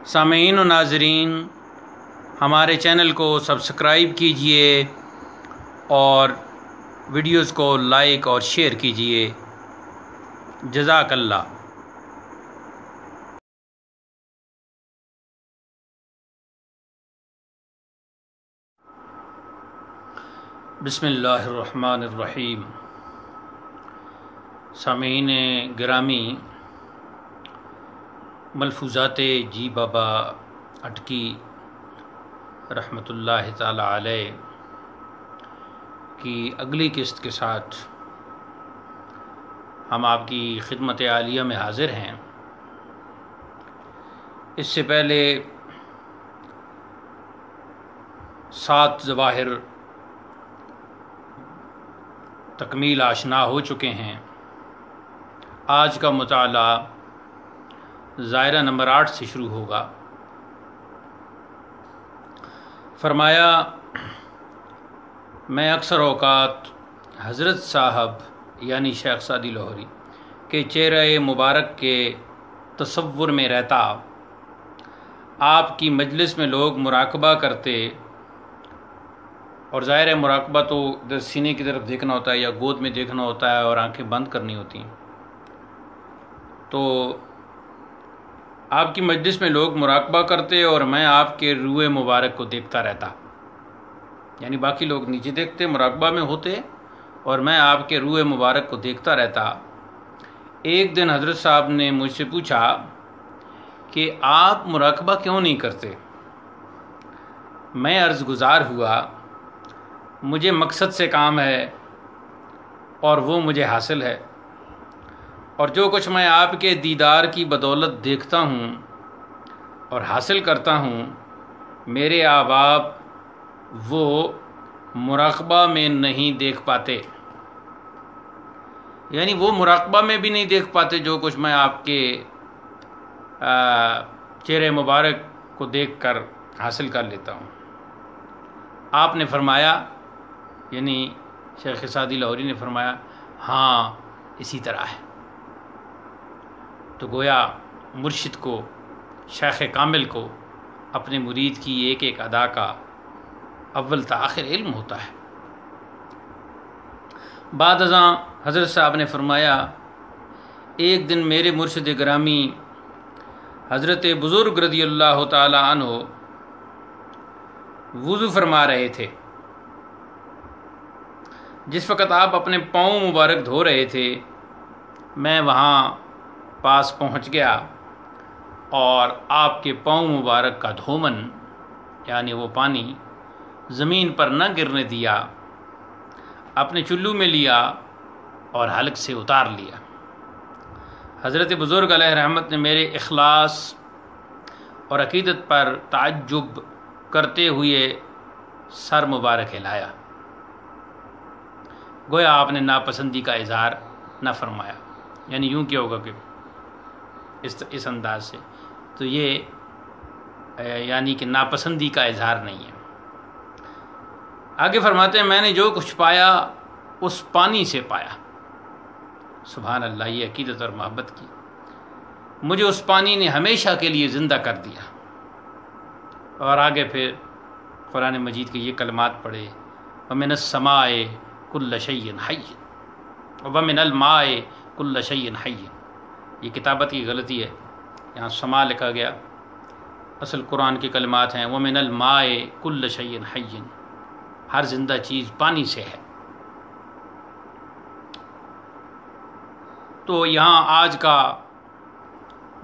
سامعین و ناظرین، ہمارے چینل کو سبسکرائب کیجئے اور ویڈیوز کو لائک اور شیئر کیجئے۔ جزاک اللہ۔ بسم اللہ الرحمن الرحیم۔ سامعین گرامی، ملفوظات جی بابا اٹکی رحمۃ اللہ تعالی علیہ کی اگلی قسط کے ساتھ ہم آپ کی خدمت عالیہ میں حاضر ہیں۔ اس سے پہلے 7 ظواہر تکمیل آشنا ہو چکے ہیں۔ آج کا مطالعہ ظاہرہ نمبر 8 سے شروع ہوگا۔ فرمایا، میں اکثر اوقات حضرت صاحب یعنی شیخ سعدی لاہوری کے چہرہ مبارک کے تصور میں رہتا۔ آپ کی مجلس میں لوگ مراقبہ کرتے، اور ظاہر ہے مراقبہ تو ادھر سینے کی طرف دیکھنا ہوتا ہے یا گود میں دیکھنا ہوتا ہے اور آنکھیں بند کرنی ہوتی ہیں۔ تو آپ کی مجلس میں لوگ مراقبہ کرتے اور میں آپ کے روئے مبارک کو دیکھتا رہتا، یعنی باقی لوگ نیچے دیکھتے، مراقبہ میں ہوتے، اور میں آپ کے روئے مبارک کو دیکھتا رہتا۔ ایک دن حضرت صاحب نے مجھ سے پوچھا کہ آپ مراقبہ کیوں نہیں کرتے؟ میں عرض گزار ہوا، مجھے مقصد سے کام ہے اور وہ مجھے حاصل ہے، اور جو کچھ میں آپ کے دیدار کی بدولت دیکھتا ہوں اور حاصل کرتا ہوں، میرے احباب وہ مراقبہ میں نہیں دیکھ پاتے، یعنی وہ مراقبہ میں بھی نہیں دیکھ پاتے جو کچھ میں آپ کے چہرے مبارک کو دیکھ کر حاصل کر لیتا ہوں۔ آپ نے فرمایا، یعنی شیخ سعدی لاہوری نے فرمایا، ہاں اسی طرح ہے۔ تو گویا مرشد کو، شیخ کامل کو اپنے مرید کی ایک ایک ادا کا اول تا آخر علم ہوتا ہے۔ بعد ازاں حضرت صاحب نے فرمایا، ایک دن میرے مرشد گرامی حضرت بزرگ رضی اللہ تعالی عنہ وضو فرما رہے تھے۔ جس وقت آپ اپنے پاؤں مبارک دھو رہے تھے، میں وہاں پاس پہنچ گیا اور آپ کے پاؤں مبارک کا دھومن، یعنی وہ پانی زمین پر نہ گرنے دیا، اپنے چلو میں لیا اور حلق سے اتار لیا۔ حضرت بزرگ علیہ رحمت نے میرے اخلاص اور عقیدت پر تعجب کرتے ہوئے سر مبارک ہلایا، گویا آپ نے ناپسندی کا اظہار نہ فرمایا، یعنی یوں کیا ہوگا کہ اس انداز سے، تو یہ یعنی کہ ناپسندی کا اظہار نہیں ہے۔ آگے فرماتے ہیں، میں نے جو کچھ پایا اس پانی سے پایا۔ سبحان اللہ، یہ عقیدت اور محبت کی۔ مجھے اس پانی نے ہمیشہ کے لیے زندہ کر دیا۔ اور آگے پھر قرآن مجید کے یہ کلمات پڑھے، وَمِنَ السَّمَاءِ كُلَّ شَيْءٍ حَيٍّ وَمِنَ الْمَاءِ كُلَّ شَيْءٍ حَيٍّ۔ یہ کتابت کی غلطی ہے، یہاں سما لکھا گیا، اصل قرآن کے کلمات ہیں وَمِنَ الْمَاءِ كُلَّ شَيْءٍ حَيٍّ، ہر زندہ چیز پانی سے ہے۔ تو یہاں آج کا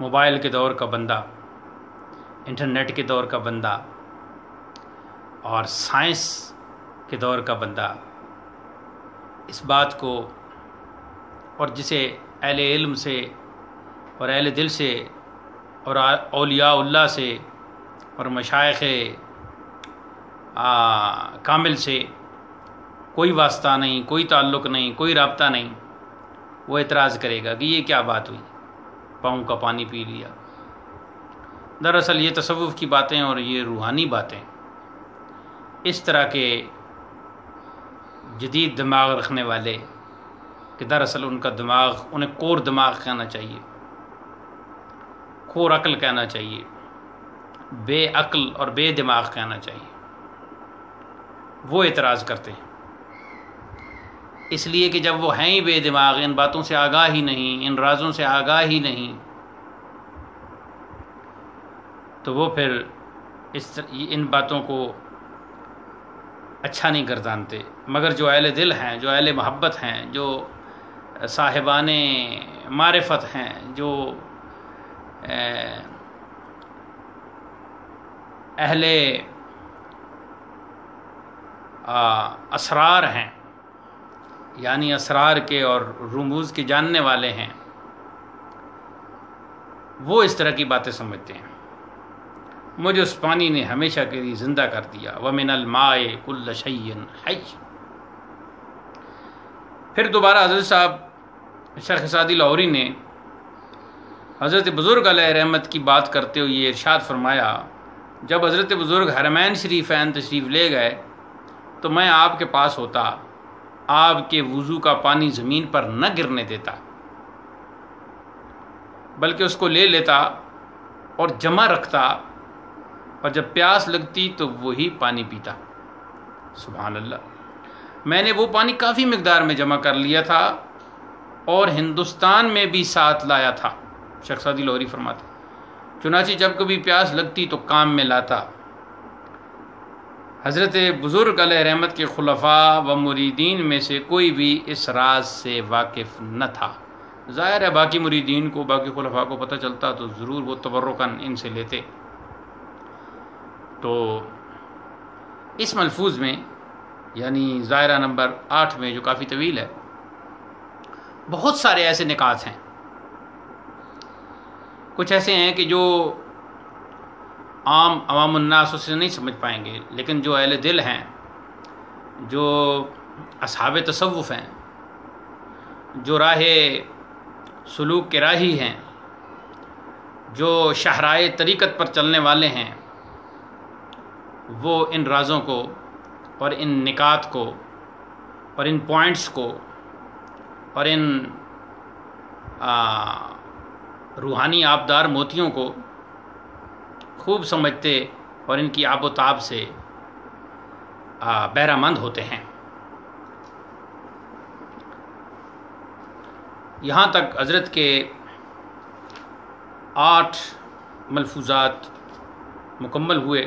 موبائل کے دور کا بندہ، انٹرنیٹ کے دور کا بندہ اور سائنس کے دور کا بندہ اس بات کو، اور جسے اہل علم سے اور اہل دل سے اور اولیاء اللہ سے اور مشائخ کامل سے کوئی واسطہ نہیں، کوئی تعلق نہیں، کوئی رابطہ نہیں، وہ اعتراض کرے گا کہ یہ کیا بات ہوئی، پاؤں کا پانی پی لیا۔ دراصل یہ تصوف کی باتیں اور یہ روحانی باتیں اس طرح کے جدید دماغ رکھنے والے، کہ دراصل ان کا دماغ، انہیں کور دماغ کہنا چاہیے، کور عقل کہنا چاہیے، بے عقل اور بے دماغ کہنا چاہیے. وہ اعتراض کرتے ہیں اس لیے کہ جب وہ ہیں ہی بے دماغ، ان باتوں سے آگاہ ہی نہیں، ان رازوں سے آگاہ ہی نہیں، تو وہ پھر ان باتوں کو اچھا نہیں گردانتے. مگر جو اہل دل ہیں، جو اہل محبت ہیں، جو صاحبان معرفت ہیں، جو اہل اسرار ہیں، یعنی اسرار کے اور رموز کے جاننے والے ہیں، وہ اس طرح کی باتیں سمجھتے ہیں. مجھے اس پانی نے ہمیشہ کے لیے زندہ کر دیا. وَمِنَ الْمَاءِ كُلَّ شَيْءٍ حَيٍّ. پھر دوبارہ حضرت صاحب شیخ سعدی لاہوری نے حضرت بزرگ علیہ رحمت کی بات کرتے ہوئے یہ ارشاد فرمایا، جب حضرت بزرگ حرمین شریفین تشریف لے گئے تو میں آپ کے پاس ہوتا، آپ کے وضو کا پانی زمین پر نہ گرنے دیتا، بلکہ اس کو لے لیتا اور جمع رکھتا، اور جب پیاس لگتی تو وہی پانی پیتا. سبحان اللہ. میں نے وہ پانی کافی مقدار میں جمع کر لیا تھا اور ہندوستان میں بھی ساتھ لایا تھا. شیخ سعدی لاہوری فرماتے چنانچہ جب کبھی پیاس لگتی تو کام میں لاتا. حضرت بزرگ علیہ رحمت کے خلفاء و مریدین میں سے کوئی بھی اس راز سے واقف نہ تھا. ظاہر ہے باقی مریدین کو، باقی خلفاء کو پتہ چلتا تو ضرور وہ تبرکاً ان سے لیتے. تو اس ملفوظ میں یعنی ظاہرہ نمبر 8 میں جو کافی طویل ہے، بہت سارے ایسے نکات ہیں. کچھ ایسے ہیں کہ جو عام عوام الناس اسے نہیں سمجھ پائیں گے، لیکن جو اہل دل ہیں، جو اصحاب تصوف ہیں، جو راہ سلوک کے راہی ہیں، جو شاہراہ طریقت پر چلنے والے ہیں، وہ ان رازوں کو اور ان نکات کو اور ان پوائنٹس کو اور ان روحانی آبدار موتیوں کو خوب سمجھتے اور ان کی آب و تاب سے بہرہ مند ہوتے ہیں. یہاں تک حضرت کے 8 ملفوظات مکمل ہوئے.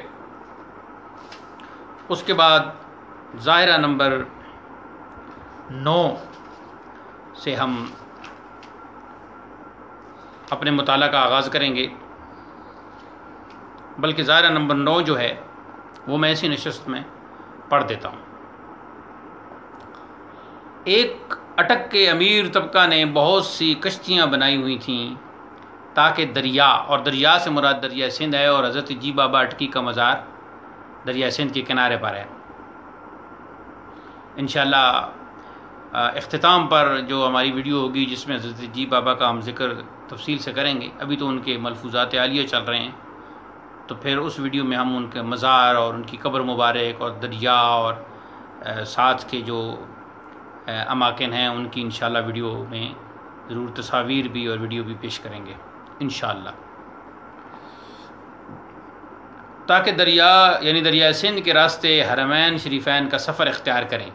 اس کے بعد ظاہرہ نمبر 9 سے ہم اپنے مطالعہ کا آغاز کریں گے. بلکہ ظاہرہ نمبر 9 جو ہے وہ میں ایسی نشست میں پڑھ دیتا ہوں. ایک اٹک کے امیر طبقہ نے بہت سی کشتیاں بنائی ہوئی تھیں تاکہ دریا، اور دریا سے مراد دریا سندھ ہے، اور حضرت جی بابا اٹکی کا مزار دریا سندھ کے کنارے پر ہے. انشاءاللہ اختتام پر جو ہماری ویڈیو ہوگی جس میں حضرت جی بابا کا ہم ذکر تفصیل سے کریں گے، ابھی تو ان کے ملفوظات عالیہ چل رہے ہیں، تو پھر اس ویڈیو میں ہم ان کے مزار اور ان کی قبر مبارک اور دریا اور ساتھ کے جو اماکن ہیں ان کی انشاءاللہ ویڈیو میں ضرور تصاویر بھی اور ویڈیو بھی پیش کریں گے انشاءاللہ، تاکہ دریا یعنی دریا سندھ کے راستے حرمین شریفین کا سفر اختیار کریں.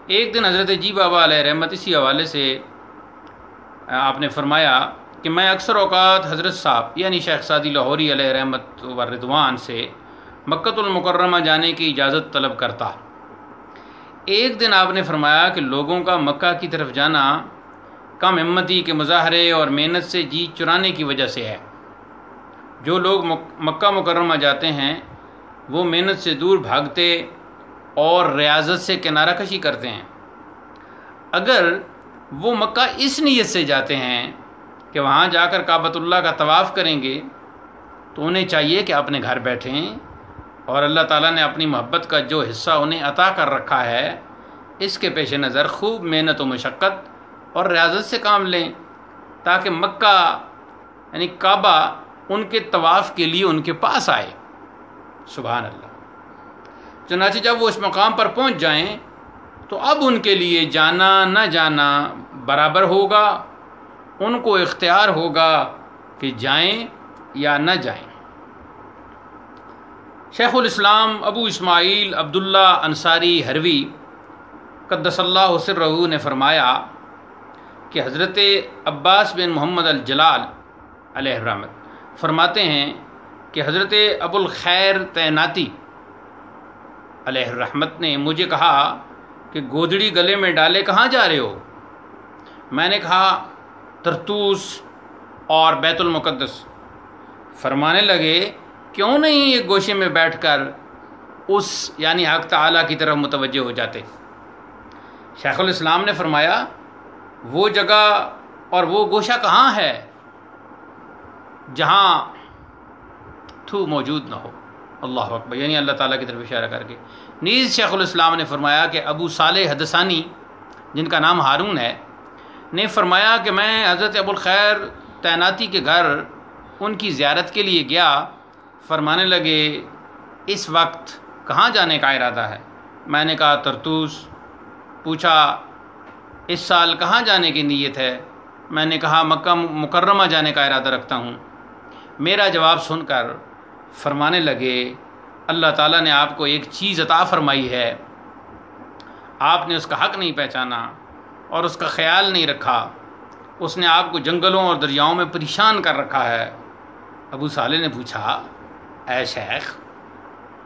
ایک دن حضرت جی بابا علیہ رحمت اسی حوالے سے آپ نے فرمایا کہ میں اکثر اوقات حضرت صاحب یعنی شیخ سعدی لاہوری علیہ رحمت و رضوان سے مکۃ المکرمہ جانے کی اجازت طلب کرتا. ایک دن آپ نے فرمایا کہ لوگوں کا مکہ کی طرف جانا کم ہمتی کے مظاہرے اور محنت سے جی چرانے کی وجہ سے ہے. جو لوگ مکہ مکرمہ جاتے ہیں وہ محنت سے دور بھاگتے اور ریاضت سے کنارہ کشی کرتے ہیں. اگر وہ مکہ اس نیت سے جاتے ہیں کہ وہاں جا کر کعبۃ اللہ کا طواف کریں گے تو انہیں چاہیے کہ اپنے گھر بیٹھیں اور اللہ تعالیٰ نے اپنی محبت کا جو حصہ انہیں عطا کر رکھا ہے اس کے پیش نظر خوب محنت و مشقت اور ریاضت سے کام لیں، تاکہ مکہ یعنی کعبہ ان کے طواف کے لیے ان کے پاس آئے. سبحان اللہ. چنانچہ جب وہ اس مقام پر پہنچ جائیں تو اب ان کے لیے جانا نہ جانا برابر ہوگا، ان کو اختیار ہوگا کہ جائیں یا نہ جائیں. شیخ الاسلام ابو اسماعیل عبداللہ انصاری حروی قدس اللہ سرہ نے فرمایا کہ حضرت عباس بن محمد الجلال علیہ الرحمت فرماتے ہیں کہ حضرت ابو الخیر تعیناتی علیہ الرحمت نے مجھے کہا کہ گودڑی گلے میں ڈالے کہاں جا رہے ہو؟ میں نے کہا طرطوس اور بیت المقدس۔ فرمانے لگے کیوں نہیں ایک گوشے میں بیٹھ کر اس یعنی حق تعالیٰ کی طرف متوجہ ہو جاتے؟ شیخ الاسلام نے فرمایا وہ جگہ اور وہ گوشہ کہاں ہے جہاں تو موجود نہ ہو؟ اللہ اکبر، یعنی اللہ تعالیٰ کی طرف اشارہ کر کے۔ نیز شیخ الاسلام نے فرمایا کہ ابو صالح حدثانی جن کا نام ہارون ہے نے فرمایا کہ میں حضرت ابو الخیر تعیناتی کے گھر ان کی زیارت کے لیے گیا۔ فرمانے لگے اس وقت کہاں جانے کا ارادہ ہے؟ میں نے کہا طرطوس۔ پوچھا اس سال کہاں جانے کی نیت ہے؟ میں نے کہا مکہ مکرمہ جانے کا ارادہ رکھتا ہوں۔ میرا جواب سن کر فرمانے لگے اللہ تعالیٰ نے آپ کو ایک چیز عطا فرمائی ہے، آپ نے اس کا حق نہیں پہچانا اور اس کا خیال نہیں رکھا، اس نے آپ کو جنگلوں اور دریاؤں میں پریشان کر رکھا ہے۔ ابو صالح نے پوچھا اے شیخ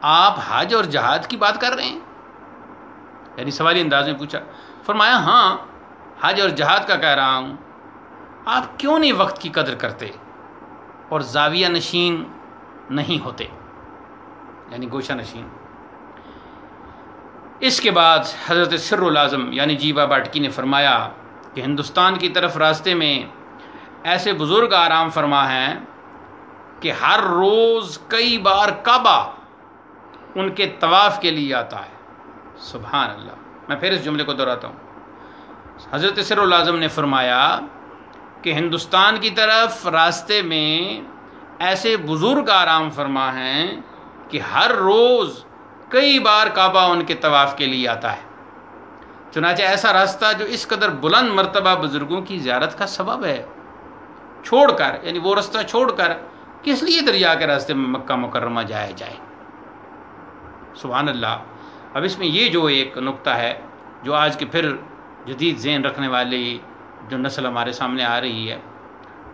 آپ حج اور جہاد کی بات کر رہے ہیں؟ یعنی سوالی انداز میں پوچھا۔ فرمایا ہاں حج اور جہاد کا کہہ رہا ہوں۔ آپ کیوں نہیں وقت کی قدر کرتے اور زاویہ نشین نہیں ہوتے، یعنی گوشہ نشین؟ اس کے بعد حضرت سر العظم یعنی جیبا باٹکی نے فرمایا کہ ہندوستان کی طرف راستے میں ایسے بزرگ آرام فرما ہیں کہ ہر روز کئی بار کعبہ ان کے طواف کے لیے آتا ہے۔ سبحان اللہ، میں پھر اس جملے کو دہراتا ہوں۔ حضرت سر العظم نے فرمایا کہ ہندوستان کی طرف راستے میں ایسے بزرگ آرام فرما ہیں کہ ہر روز کئی بار کعبہ ان کے طواف کے لیے آتا ہے۔ چنانچہ ایسا راستہ جو اس قدر بلند مرتبہ بزرگوں کی زیارت کا سبب ہے، چھوڑ کر یعنی وہ راستہ چھوڑ کر کس لیے دریا کے راستے میں مکہ مکرمہ جائے جائے؟ سبحان اللہ۔ اب اس میں یہ جو ایک نقطہ ہے جو آج کے پھر جدید ذہن رکھنے والی جو نسل ہمارے سامنے آ رہی ہے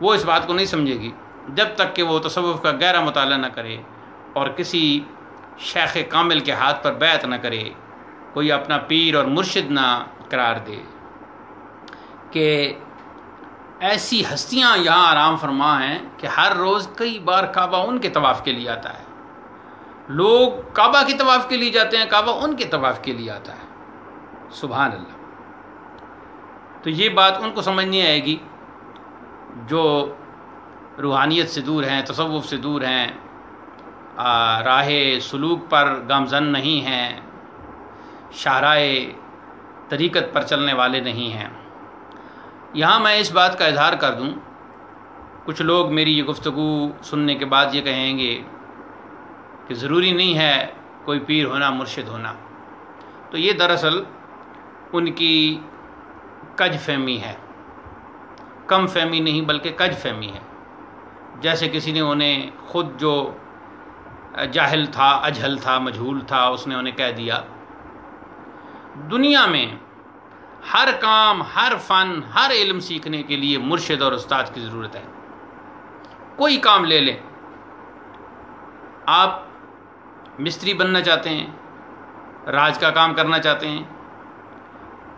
وہ اس بات کو نہیں سمجھے گی جب تک کہ وہ تصوف کا گہرا مطالعہ نہ کرے اور کسی شیخ کامل کے ہاتھ پر بیعت نہ کرے، کوئی اپنا پیر اور مرشد نہ قرار دے کہ ایسی ہستیاں یہاں آرام فرما ہیں کہ ہر روز کئی بار کعبہ ان کے طواف کے لیے آتا ہے۔ لوگ کعبہ کے طواف کے لیے جاتے ہیں، کعبہ ان کے طواف کے لیے آتا ہے۔ سبحان اللہ۔ تو یہ بات ان کو سمجھ نہیں آئے گی جو روحانیت سے دور ہیں، تصوف سے دور ہیں، راہ سلوک پر گامزن نہیں ہیں، شاہراہ طریقت پر چلنے والے نہیں ہیں۔ یہاں میں اس بات کا اظہار کر دوں، کچھ لوگ میری یہ گفتگو سننے کے بعد یہ کہیں گے کہ ضروری نہیں ہے کوئی پیر ہونا، مرشد ہونا۔ تو یہ دراصل ان کی کج فہمی ہے، کم فہمی نہیں بلکہ کج فہمی ہے۔ جیسے کسی نے انہیں خود جو جاہل تھا، اجہل تھا، مجہول تھا، اس نے انہیں کہہ دیا دنیا میں ہر کام، ہر فن، ہر علم سیکھنے کے لیے مرشد اور استاد کی ضرورت ہے۔ کوئی کام لے لیں، آپ مستری بننا چاہتے ہیں، راج کا کام کرنا چاہتے ہیں،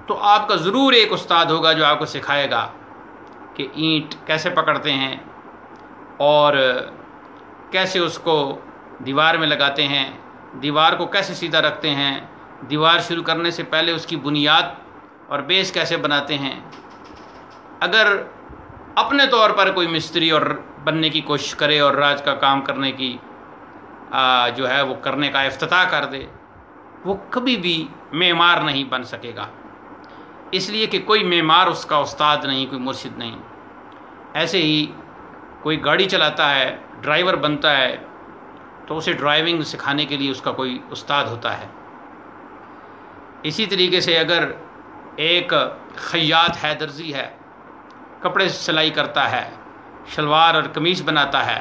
تو آپ کا ضرور ایک استاد ہوگا جو آپ کو سکھائے گا کہ اینٹ کیسے پکڑتے ہیں اور کیسے اس کو دیوار میں لگاتے ہیں، دیوار کو کیسے سیدھا رکھتے ہیں، دیوار شروع کرنے سے پہلے اس کی بنیاد اور بیس کیسے بناتے ہیں۔ اگر اپنے طور پر کوئی مستری اور بننے کی کوشش کرے اور راج کا کام کرنے کی جو ہے وہ کرنے کا افتتاح کر دے، وہ کبھی بھی معمار نہیں بن سکے گا، اس لیے کہ کوئی معمار اس کا استاد نہیں، کوئی مرشد نہیں۔ ایسے ہی کوئی گاڑی چلاتا ہے، ڈرائیور بنتا ہے، تو اسے ڈرائیونگ سکھانے کے لیے اس کا کوئی استاد ہوتا ہے۔ اسی طریقے سے اگر ایک خیاط ہے، درزی ہے، کپڑے سلائی کرتا ہے، شلوار اور قمیص بناتا ہے،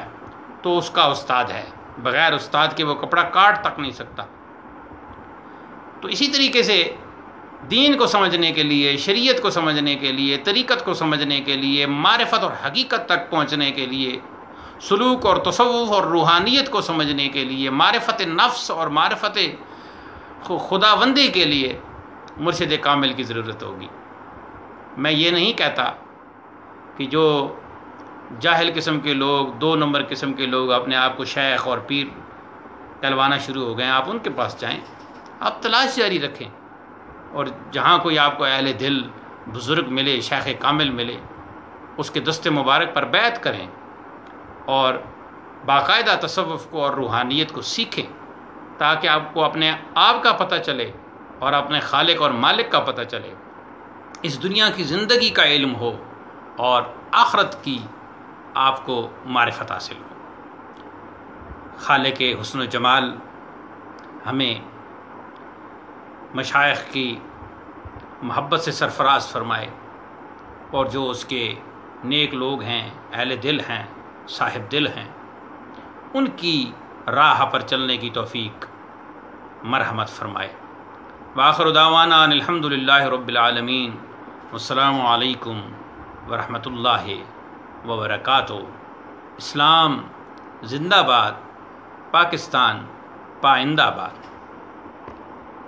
تو اس کا استاد ہے۔ بغیر استاد کے وہ کپڑا کاٹ تک نہیں سکتا۔ تو اسی طریقے سے دین کو سمجھنے کے لیے، شریعت کو سمجھنے کے لیے، طریقت کو سمجھنے کے لیے، معرفت اور حقیقت تک پہنچنے کے لیے، سلوک اور تصوف اور روحانیت کو سمجھنے کے لیے، معرفت نفس اور معرفت خداوندی کے لیے مرشد کامل کی ضرورت ہوگی۔ میں یہ نہیں کہتا کہ جو جاہل قسم کے لوگ، 2 نمبر قسم کے لوگ اپنے آپ کو شیخ اور پیر کہلوانا شروع ہو گئے آپ ان کے پاس جائیں، آپ تلاش جاری رکھیں، اور جہاں کوئی آپ کو اہل دل بزرگ ملے، شیخ کامل ملے، اس کے دست مبارک پر بیعت کریں اور باقاعدہ تصوف کو اور روحانیت کو سیکھیں، تاکہ آپ کو اپنے آپ کا پتہ چلے اور اپنے خالق اور مالک کا پتہ چلے، اس دنیا کی زندگی کا علم ہو اور آخرت کی آپ کو معرفت حاصل ہو۔ خالق حسن و جمال ہمیں مشائخ کی محبت سے سرفراز فرمائے، اور جو اس کے نیک لوگ ہیں، اہل دل ہیں، صاحب دل ہیں، ان کی راہ پر چلنے کی توفیق مرحمت فرمائے۔ وآخر دعوانا ان الحمد للہ رب العالمین، والسلام علیکم ورحمۃ اللہ وبرکاتہ۔ اسلام زندہ باد، پاکستان پائندہ باد۔